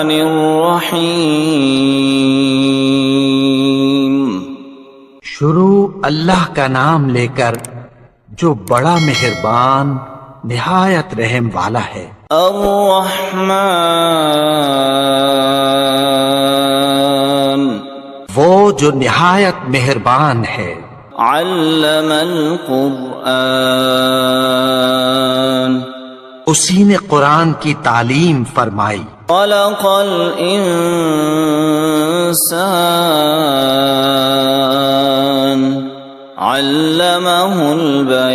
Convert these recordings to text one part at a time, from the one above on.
الرحیم. شروع اللہ کا نام لے کر جو بڑا مہربان نہایت رحم والا ہے. الرحمن وہ جو نہایت مہربان ہے. علم القرآن اسی نے قرآن کی تعلیم فرمائی. خلق الانسان علمہ البیان.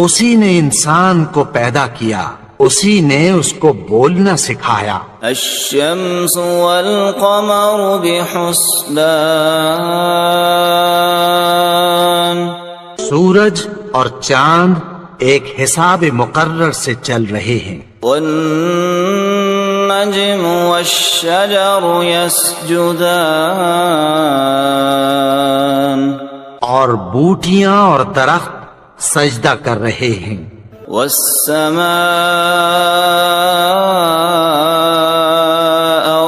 اسی نے انسان کو پیدا کیا، اسی نے اس کو بولنا سکھایا. الشمس والقمر بحسبان سورج اور چاند ایک حساب مقرر سے چل رہے ہیں. والنجم والشجر يسجدان اور بوٹیاں اور درخت سجدہ کر رہے ہیں. والسماء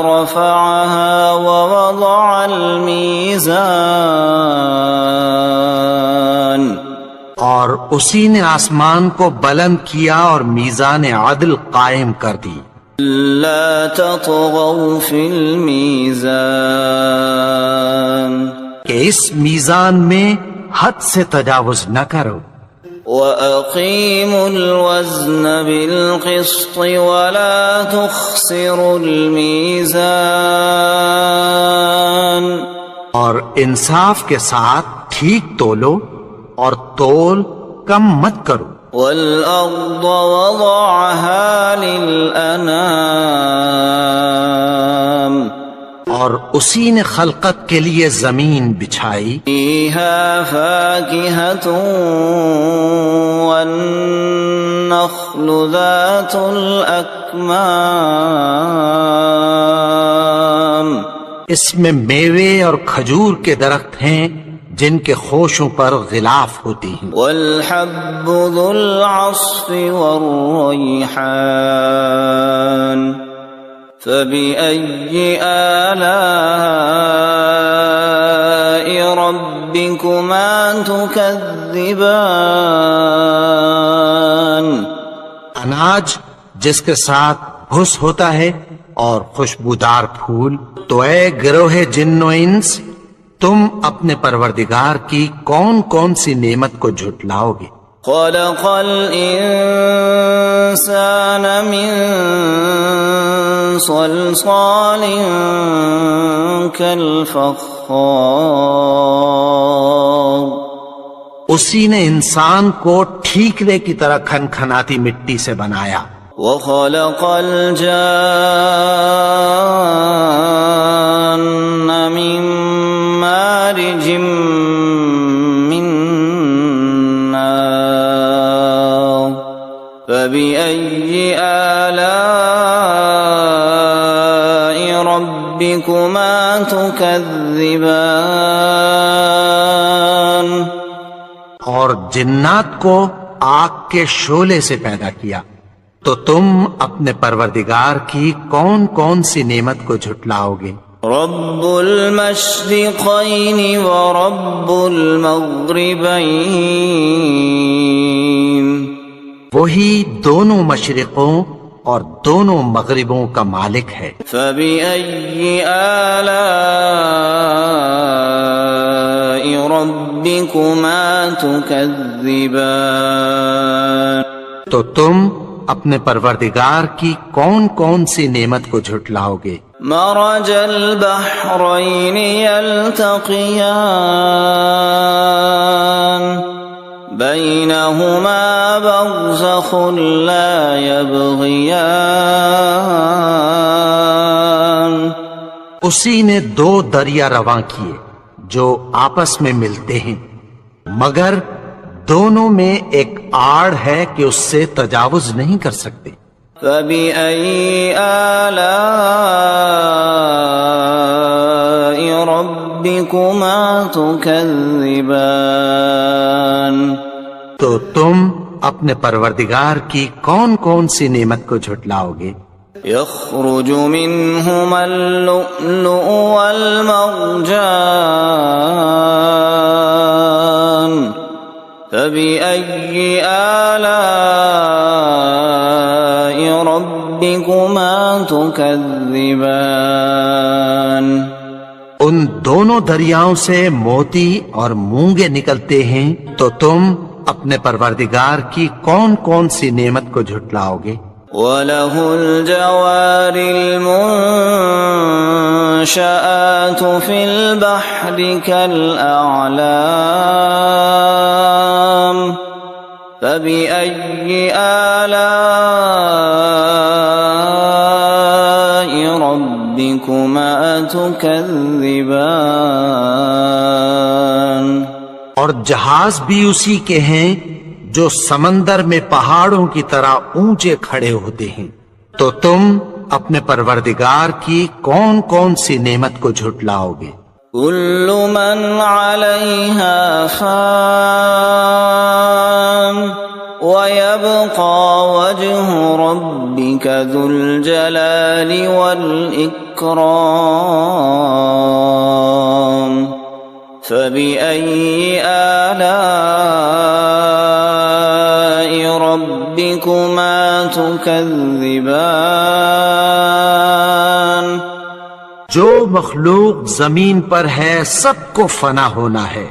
رفعها ووضع الميزان اور اسی نے آسمان کو بلند کیا اور میزان عدل قائم کر دی. لا تطغوا في الميزان کہ اس میزان میں حد سے تجاوز نہ کرو. وَأَقِيمُوا الْوَزْنَ بِالْقِسْطِ وَلَا تُخْسِرُوا الْمِيزَانَ اور انصاف کے ساتھ ٹھیک تولو اور تول کم مت کرو. وَالْأَرْضَ وَضَعَهَا لِلْأَنَامِ اور اسی نے خلقت کے لیے زمین بچھائی. فِيهَا فَاكِهَةٌ وَالنَّخْلُ ذَاتُ الْأَكْمَامِ اس میں میوے اور کھجور کے درخت ہیں جن کے خوشوں پر غلاف ہوتی ہیں. وَالْحَبُّ ذُو الْعَصْفِ وَالرَّيْحَانُ فَبِأَيِّ آلَاءِ رَبِّكُمَا تُكَذِّبَانِ اناج جس کے ساتھ بھس ہوتا ہے اور خوشبودار پھول. تو اے گروہ جن و انس، تم اپنے پروردگار کی کون کون سی نعمت کو جھٹلاؤ گے؟ خلق الانسان من صلصال كالفخار اسی نے انسان کو ٹھیکرے کی طرح کھنکھناتی مٹی سے بنایا. وخلق الجان من مارج من نار فبأي آلاء ربكما تكذبان اور جنات کو آگ کے شعلے سے پیدا کیا. تو تم اپنے پروردگار کی کون کون سی نعمت کو جھٹلاؤ گے؟ رب المشرقین ورب المغربین وہی دونوں مشرقوں اور دونوں مغربوں کا مالک ہے. فبأي آلاء ربكما تكذبان تو تم اپنے پروردگار کی کون کون سی نعمت کو جھٹلاؤ گے؟ مرج البحرین یلتقیان بینہما برزخ لا یبغیان اسی نے دو دریا رواں کیے جو آپس میں ملتے ہیں، مگر دونوں میں ایک آڑ ہے کہ اس سے تجاوز نہیں کر سکتے. فَبِأَيِّ آلَاءِ رَبِّكُمَا تُكَذِّبَانِ تو تم اپنے پروردگار کی کون کون سی نعمت کو جھٹلاؤ گے؟ يخرج منهما اللؤلؤ والمرجان فبأي آلاء ربكما تكذبان ان دونوں دریاؤں سے موتی اور مونگے نکلتے ہیں، تو تم اپنے پروردگار کی کون کون سی نعمت کو جھٹلاؤ گے؟ وَلَهُ الْجَوَارِ الْمُنشَآتُ فِي الْبَحْرِ كَالْأَعْلَامِ فَبِأَيِّ آلَاءِ رَبِّكُمَا تُكَذِّبَانِ اور جہاز بھی اسی کے ہیں جو سمندر میں پہاڑوں کی طرح اونچے کھڑے ہوتے ہیں، تو تم اپنے پروردگار کی کون کون سی نعمت کو جھٹلاؤ گے؟ كل من عليها فان ويبقى وجه ربك ذو الجلال والإكرام فبأي آلاء ربكما تكذبان جو مخلوق زمین پر ہے سب کو فنا ہونا ہے،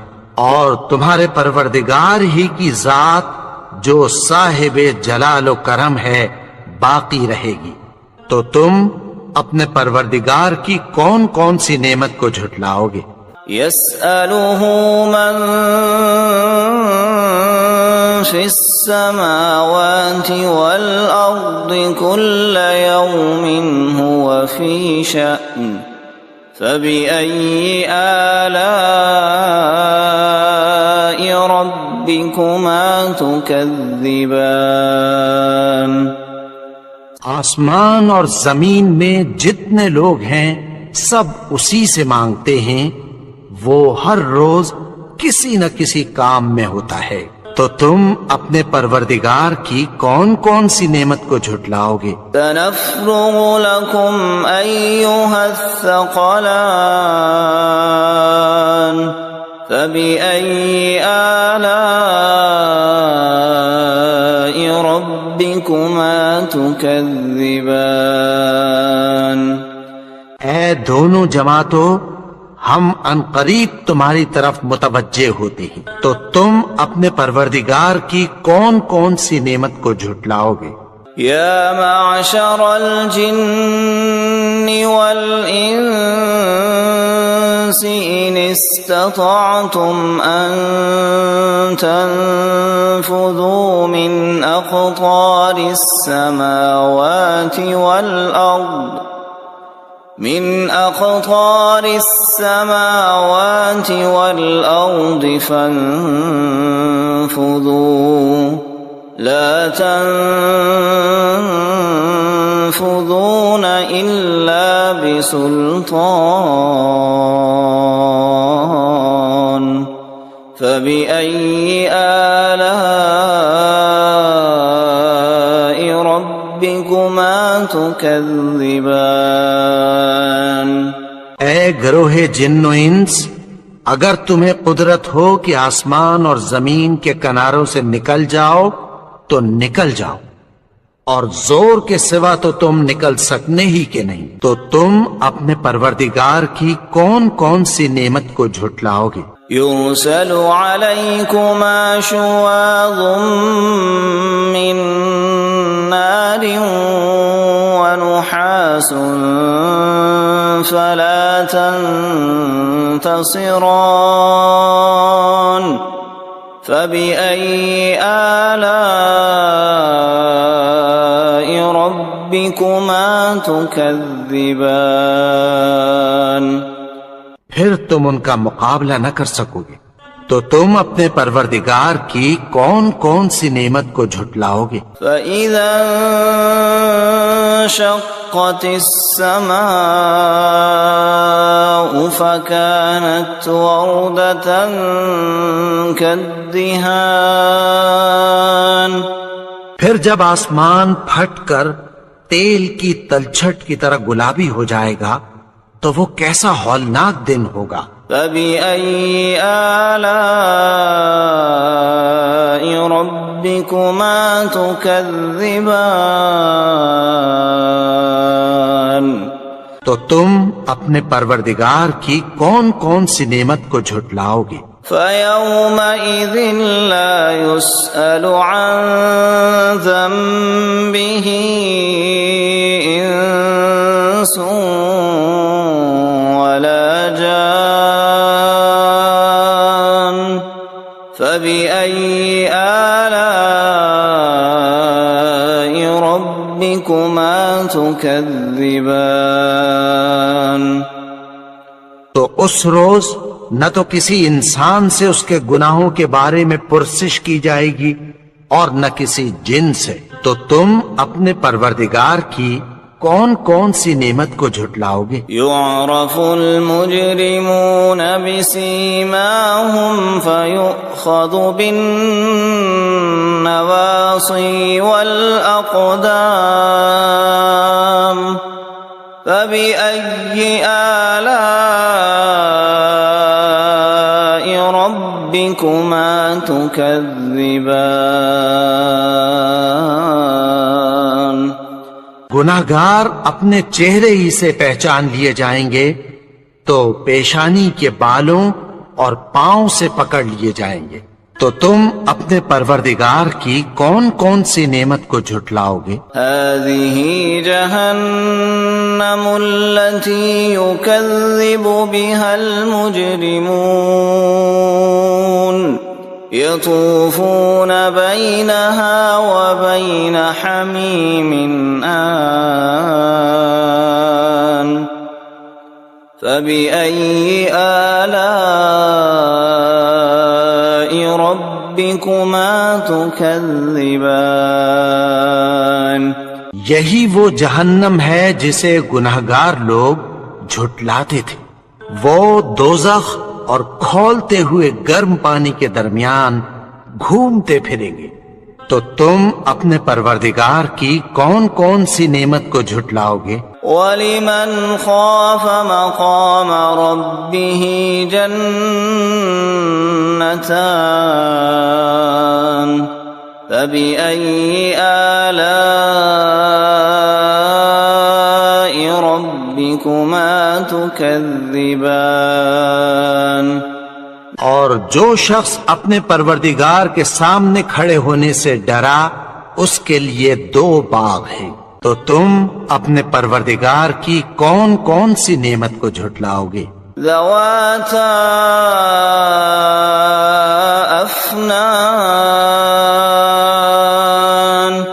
اور تمہارے پروردگار ہی کی ذات جو صاحب جلال و کرم ہے باقی رہے گی، تو تم اپنے پروردگار کی کون کون سی نعمت کو جھٹلاؤ گے؟ يسأله من في السماوات والأرض كل يوم هو في شأن فبأي آلاء ربكما تكذبان آسمان اور زمین میں جتنے لوگ ہیں سب اسی سے مانگتے ہیں، وہ ہر روز کسی نہ کسی کام میں ہوتا ہے، تو تم اپنے پروردگار کی کون کون سی نعمت کو جھٹلاؤ گے؟ سنفرغ لكم أيها الثقلان فبأي آلاء ربكما تكذبان اے دونوں جماعتوں، ہم عنقریب تمہاری طرف متوجہ ہوتے ہیں، تو تم اپنے پروردگار کی کون کون سی نعمت کو جھٹلاؤ گے؟ یا معشر الجن والانس ان استطعتم ان تنفذوا من اقطار السماوات والارض فانفذوا لا تنفذون إلا بسلطان فبأي آلاء ربكما تكذبان اے گروہ جن و انس، اگر تمہیں قدرت ہو کہ آسمان اور زمین کے کناروں سے نکل جاؤ تو نکل جاؤ، اور زور کے سوا تو تم نکل سکنے ہی کے نہیں، تو تم اپنے پروردگار کی کون کون سی نعمت کو جھٹلاؤ گے؟ يرسل عليكما شواظ من نار ونحاس فلا تنتصران فبأي آلاء ربكما تكذبان پھر تم ان کا مقابلہ نہ کر سکو گے، تو تم اپنے پروردگار کی کون کون سی نعمت کو جھٹلاؤ گے؟ فَإِذَا انشَقَّتِ السَّمَاءُ فَكَانَتْ وَرْدَةً كَالدِّهَانِ پھر جب آسمان پھٹ کر تیل کی تلچھٹ کی طرح گلابی ہو جائے گا تو وہ کیسا ہولناک دن ہوگا۔ فَبِأَيِّ آلَاءِ رَبِّكُمَا تُكَذِّبَانِ، تو تم اپنے پروردگار کی کون کون سی نعمت کو جھٹلاؤ گے؟ فَيَوْمَئِذٍ لَا يُسْأَلُ عَن ذَنبِهِ إِنسٌ وَلَا جَانٌ، فَبِأَيِّ آلَاءِ رَبِّكُمَا تُكَذِّبَانِ۔ تو اس روز نہ تو کسی انسان سے اس کے گناہوں کے بارے میں پرسش کی جائے گی اور نہ کسی جن سے، تو تم اپنے پروردگار کی کون کون سی نعمت کو جھٹلاؤ گے؟ يُعْرَفُ الْمُجْرِمُونَ بِسِيمَاهُمْ فَيُؤْخَذُ بِالنَّوَاصِي وَالْأَقْدَامِ، فَبِأَيِّ آلَاءِ رَبِّكُمَا تُكَذِّبَانِ۔ گناہگار اپنے چہرے ہی سے پہچان لیے جائیں گے تو پیشانی کے بالوں اور پاؤں سے پکڑ لیے جائیں گے، تو تم اپنے پروردگار کی کون کون سی نعمت کو جھٹلاؤ گے؟ هذه جهنم التي يكذب بها المجرمون، يطوفون بينها وبين حميم آن، فبأي آلاء ربكما تكذبان۔ یہی وہ جہنم ہے جسے گناہگار لوگ جھٹلاتے تھے، وہ دوزخ اور کھولتے ہوئے گرم پانی کے درمیان گھومتے پھریں گے، تو تم اپنے پروردگار کی کون کون سی نعمت کو جھٹلاؤ گے؟ وَلِمَنْ خَافَ مَقَامَ رَبِّهِ جَنَّتَانِ، فَبِأَيِّ آلَاءِ رَبِّكُمَا تُكَذِّبَانِ۔ اور جو شخص اپنے پروردگار کے سامنے کھڑے ہونے سے ڈرا اس کے لیے 2 باغ ہیں، تو تم اپنے پروردگار کی کون کون سی نعمت کو جھٹلاؤ گے؟ ذواتا افنان،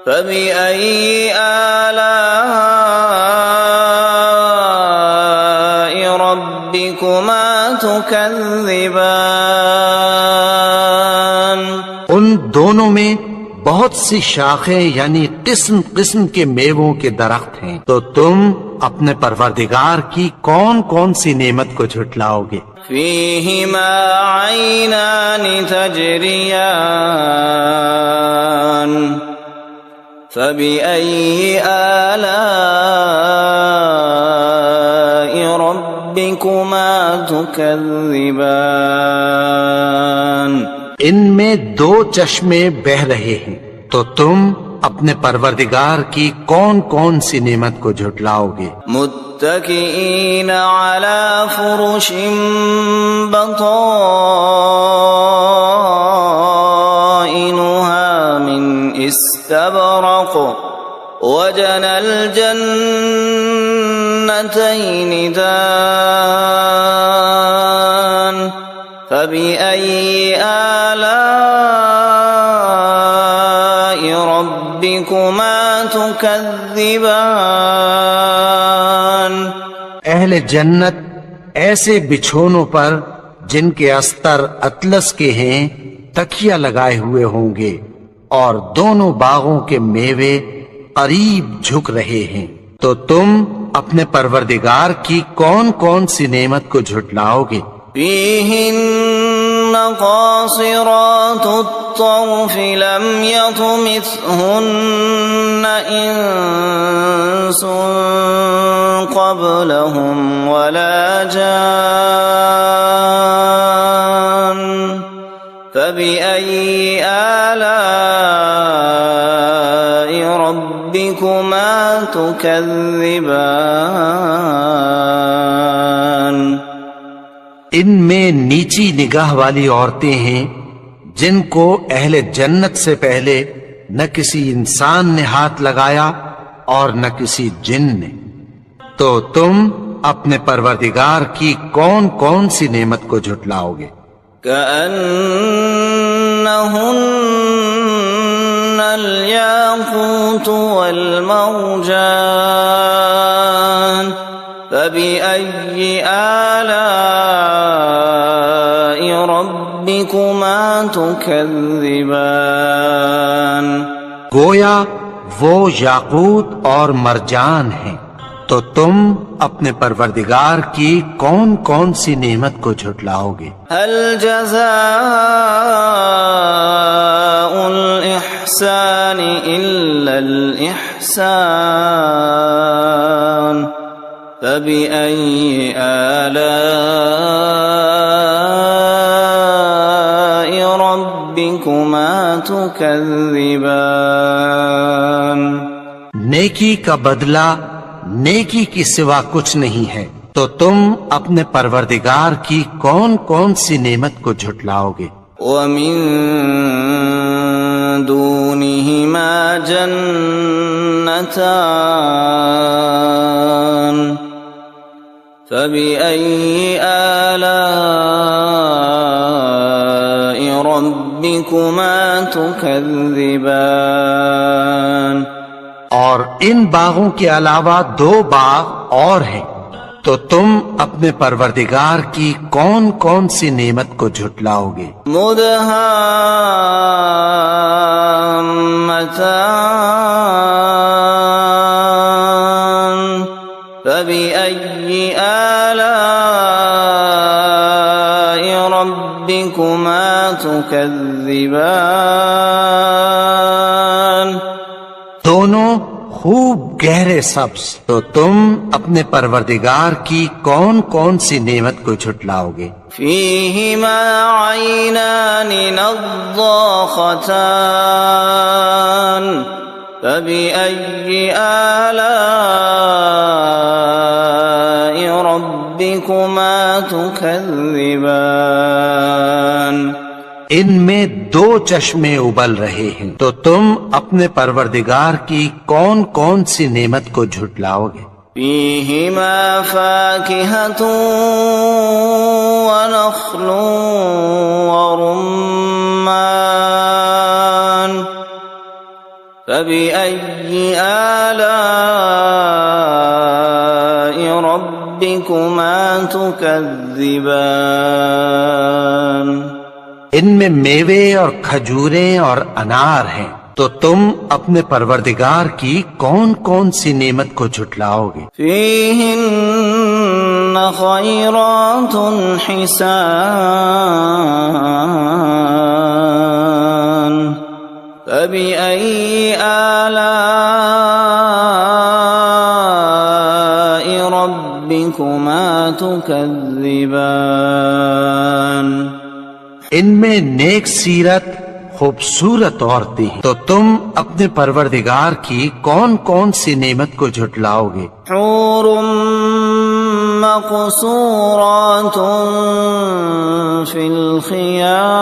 فبأي آلاء ربكما تكذبان۔ ان دونوں میں بہت سی شاخیں یعنی قسم قسم کے میووں کے درخت ہیں، تو تم اپنے پروردگار کی کون کون سی نعمت کو جھٹلاؤ گے؟ فيهما عينان تجريان، فبأي آلاء ربكما تكذبان۔ ان میں 2 چشمے بہ رہے ہیں، تو تم اپنے پروردگار کی کون کون سی نعمت کو جھٹلاؤ گے؟ متكئين على فرش بطائنها من استبرق، وجنى الجنتين دان، فبأي آلاء ربكما تكذبان۔ اہل جنت ایسے بچھونوں پر جن کے استر اطلس کے ہیں تکیہ لگائے ہوئے ہوں گے، اور دونوں باغوں کے میوے قریب جھک رہے ہیں، تو تم اپنے پروردگار کی کون کون سی نعمت کو جھٹلاؤ گے؟ فيهن قاصرات الطرف لم يطمثهن إنس قبلهم ولا جان فبأي آلاء ربكما تكذبان ان میں نیچی نگاہ والی عورتیں ہیں جن کو اہل جنت سے پہلے نہ کسی انسان نے ہاتھ لگایا اور نہ کسی جن نے، تو تم اپنے پروردگار کی کون کون سی نعمت کو جھٹلاؤ گے؟ كأنهن الياقوت والمرجان فبأي آلاء ربكما تكذبان گویا وہ یاقوت اور مرجان ہیں، تو تم اپنے پروردگار کی کون کون سی نعمت کو جھٹلاؤ گے؟ هل جزاء الإحسان إلا الإحسان فبأي آلاء ربكما تكذبان نیکی کا بدلہ نیکی کی سوا کچھ نہیں ہے، تو تم اپنے پروردگار کی کون کون سی نعمت کو جھٹلاؤ گے؟ ومن دونهما جنتان فبأي آلاء ربكما تكذبان اور ان باغوں کے علاوہ دو باغ اور ہیں، تو تم اپنے پروردگار کی کون کون سی نعمت کو جھٹلاؤ گے؟ مدهامتان فبأي آلاء ربكما تكذبان دونوں خوب گہرے سبز، تو تم اپنے پروردگار کی کون کون سی نعمت کو جھٹلاؤ گے؟ فيهما عينان نضاختان فبأي آلاء ربكما تكذبان ان میں دو چشمے ابل رہے ہیں، تو تم اپنے پروردگار کی کون کون سی نعمت کو جھٹلاؤ گے؟ فيهما فاكهة ونخل ورمان فبأي آلاء ربكما تكذبان ان میں میوے اور کھجوریں اور انار ہیں، تو تم اپنے پروردگار کی کون کون سی نعمت کو جھٹلاؤ گے؟ فيهن خيرات حسان فبأي آلاء ربكما تكذبان ان میں نیک سیرت خوبصورت عورتیں ہیں، تو تم اپنے پروردگار کی کون کون سی نعمت کو جھٹلاؤ گے؟ حور مقصورات في الخيام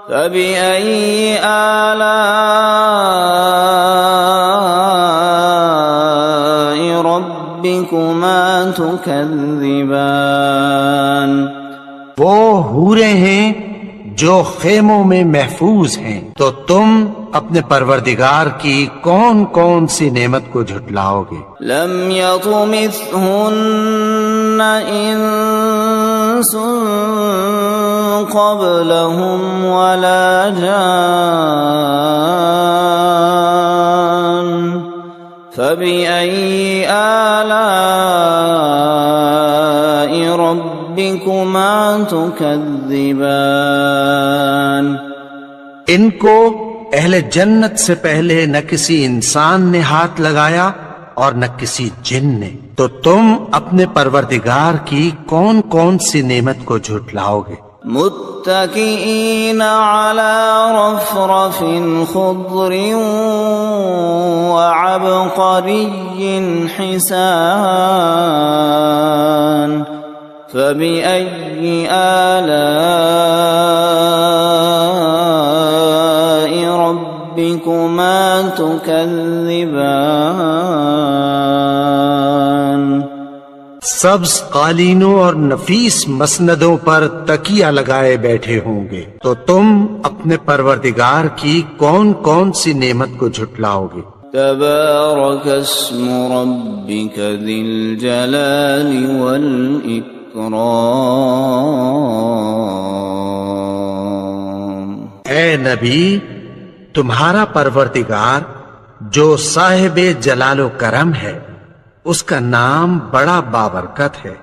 فبأي آلاء ربكما تكذبان وہ حوریں ہیں جو خیموں میں محفوظ ہیں، تو تم اپنے پروردگار کی کون کون سی نعمت کو جھٹلاؤ گے؟ لم يطمثهن انس قبلهم ولا جان فبأي آلاء ربكما ربكما تكذبان ان کو اہل جنت سے پہلے نہ کسی انسان نے ہاتھ لگایا اور نہ کسی جن نے، تو تم اپنے پروردگار کی کون کون سی نعمت کو جھٹلاؤ گے؟ متكئين على رفرف خضر وعبقري حسان فبأي آلاء ربكما تكذبان سبز قالینوں اور نفیس مسندوں پر تکیہ لگائے بیٹھے ہوں گے، تو تم اپنے پروردگار کی کون کون سی نعمت کو جھٹلاؤ گے؟ تبارك اسم ربك ذي الجلال والإكرام اے نبی، تمہارا پروردگار جو صاحب جلال و کرم ہے، اس کا نام بڑا بابرکت ہے۔